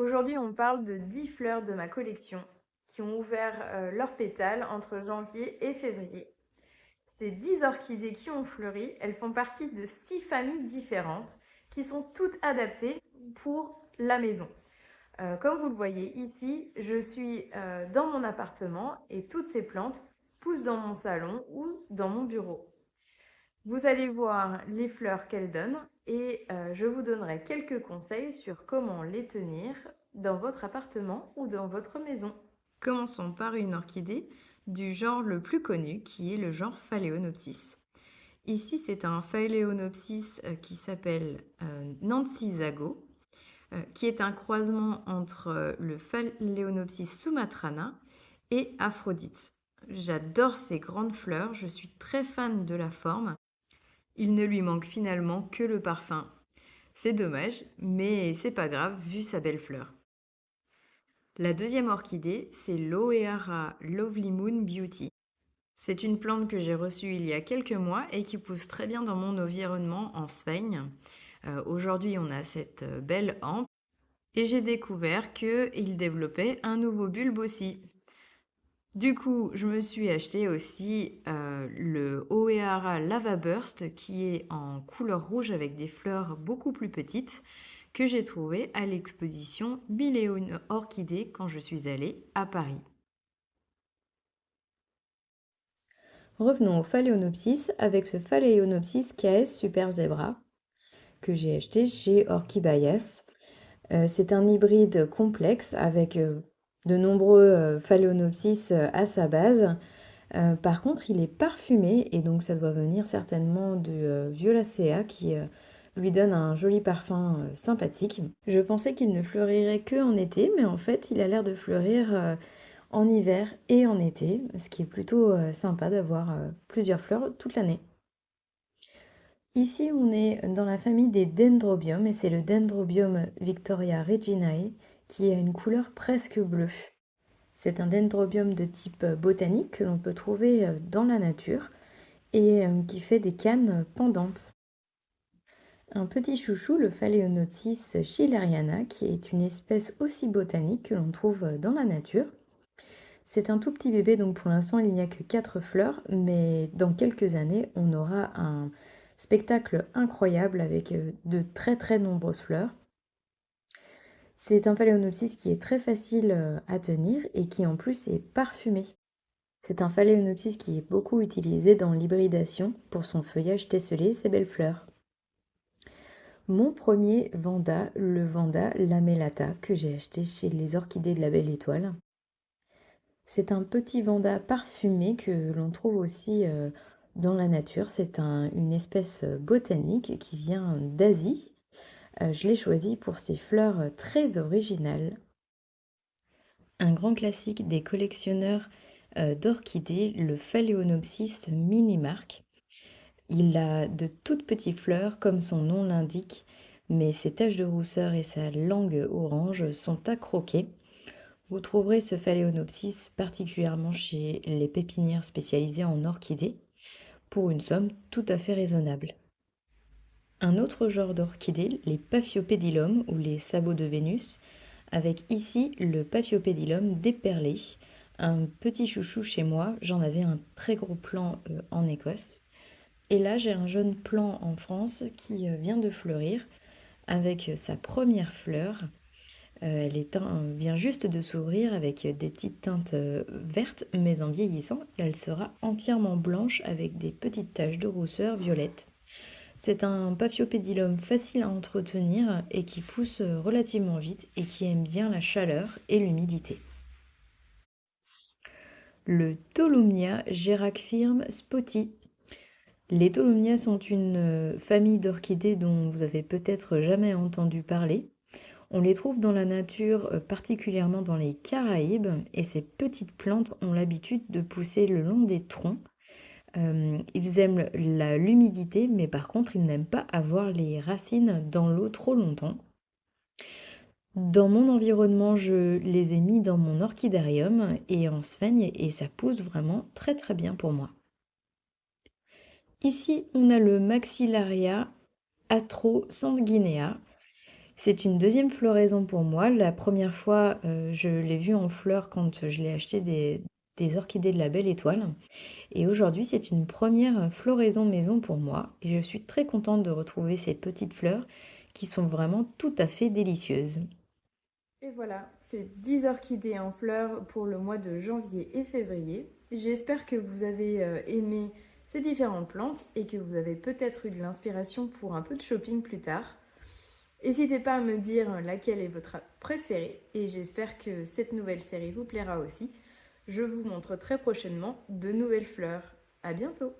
Aujourd'hui, on parle de 10 fleurs de ma collection qui ont ouvert leurs pétales entre janvier et février. Ces 10 orchidées qui ont fleuri, elles font partie de 6 familles différentes qui sont toutes adaptées pour la maison. Comme vous le voyez ici, je suis dans mon appartement et toutes ces plantes poussent dans mon salon ou dans mon bureau. Vous allez voir les fleurs qu'elles donnent et je vous donnerai quelques conseils sur comment les tenir dans votre appartement ou dans votre maison. Commençons par une orchidée du genre le plus connu qui est le genre Phalaenopsis. Ici, c'est un Phalaenopsis qui s'appelle Nancy Zago, qui est un croisement entre le Phalaenopsis sumatrana et Aphrodite. J'adore ces grandes fleurs, je suis très fan de la forme. Il ne lui manque finalement que le parfum. C'est dommage, mais c'est pas grave vu sa belle fleur. La deuxième orchidée, c'est l'Oeara Lovely Moon Beauty. C'est une plante que j'ai reçue il y a quelques mois et qui pousse très bien dans mon environnement en Sveigne. Aujourd'hui, on a cette belle hampe et j'ai découvert qu'il développait un nouveau bulbe aussi. Du coup, je me suis acheté aussi le Oeara Lava Burst qui est en couleur rouge avec des fleurs beaucoup plus petites que j'ai trouvé à l'exposition 1001 orchidées quand je suis allée à Paris. Revenons au Phalaenopsis avec ce Phalaenopsis KS Super Zebra que j'ai acheté chez Orchibayas. C'est un hybride complexe avec de nombreux Phalaenopsis à sa base. Par contre, il est parfumé et donc ça doit venir certainement de Violacea qui lui donne un joli parfum sympathique. Je pensais qu'il ne fleurirait que en été, mais en fait, il a l'air de fleurir en hiver et en été, ce qui est plutôt sympa d'avoir plusieurs fleurs toute l'année. Ici, on est dans la famille des dendrobiums et c'est le dendrobium Victoria reginae qui a une couleur presque bleue. C'est un dendrobium de type botanique que l'on peut trouver dans la nature et qui fait des cannes pendantes. Un petit chouchou, le Phalaenopsis schilleriana, qui est une espèce aussi botanique que l'on trouve dans la nature. C'est un tout petit bébé, donc pour l'instant il n'y a que 4 fleurs, mais dans quelques années on aura un spectacle incroyable avec de très très nombreuses fleurs. C'est un Phalaenopsis qui est très facile à tenir et qui en plus est parfumé. C'est un Phalaenopsis qui est beaucoup utilisé dans l'hybridation pour son feuillage tessellé et ses belles fleurs. Mon premier Vanda, le Vanda lamellata, que j'ai acheté chez les Orchidées de la Belle Étoile. C'est un petit Vanda parfumé que l'on trouve aussi dans la nature. C'est une espèce botanique qui vient d'Asie. Je l'ai choisi pour ses fleurs très originales. Un grand classique des collectionneurs d'orchidées, le Phalaenopsis minimarque. Il a de toutes petites fleurs, comme son nom l'indique, mais ses taches de rousseur et sa langue orange sont à croquer. Vous trouverez ce Phalaenopsis particulièrement chez les pépinières spécialisées en orchidées, pour une somme tout à fait raisonnable. Un autre genre d'orchidées, les Paphiopedilum ou les sabots de Vénus, avec ici le Paphiopedilum déperlé, un petit chouchou chez moi, j'en avais un très gros plant en Écosse. Et là, j'ai un jeune plant en France qui vient de fleurir avec sa première fleur. Vient juste de s'ouvrir avec des petites teintes vertes, mais en vieillissant, elle sera entièrement blanche avec des petites taches de rousseur violette. C'est un Paphiopedilum facile à entretenir et qui pousse relativement vite et qui aime bien la chaleur et l'humidité. Le Tolumnia Geracphyrum spotty. Les Tolumnia sont une famille d'orchidées dont vous avez peut-être jamais entendu parler. On les trouve dans la nature, particulièrement dans les Caraïbes, et ces petites plantes ont l'habitude de pousser le long des troncs. Ils aiment l'humidité, mais par contre, ils n'aiment pas avoir les racines dans l'eau trop longtemps. Dans mon environnement, je les ai mis dans mon orchidarium et en Sveigne, et ça pousse vraiment très très bien pour moi. Ici, on a le Maxillaria atrosanguinea. C'est une deuxième floraison pour moi. La première fois, je l'ai vue en fleurs quand je l'ai acheté des orchidées de la Belle Étoile. Et aujourd'hui, c'est une première floraison maison pour moi. Et je suis très contente de retrouver ces petites fleurs qui sont vraiment tout à fait délicieuses. Et voilà, c'est 10 orchidées en fleurs pour le mois de janvier et février. J'espère que vous avez aimé ces différentes plantes et que vous avez peut-être eu de l'inspiration pour un peu de shopping plus tard. N'hésitez pas à me dire laquelle est votre préférée et j'espère que cette nouvelle série vous plaira aussi. Je vous montre très prochainement de nouvelles fleurs. À bientôt!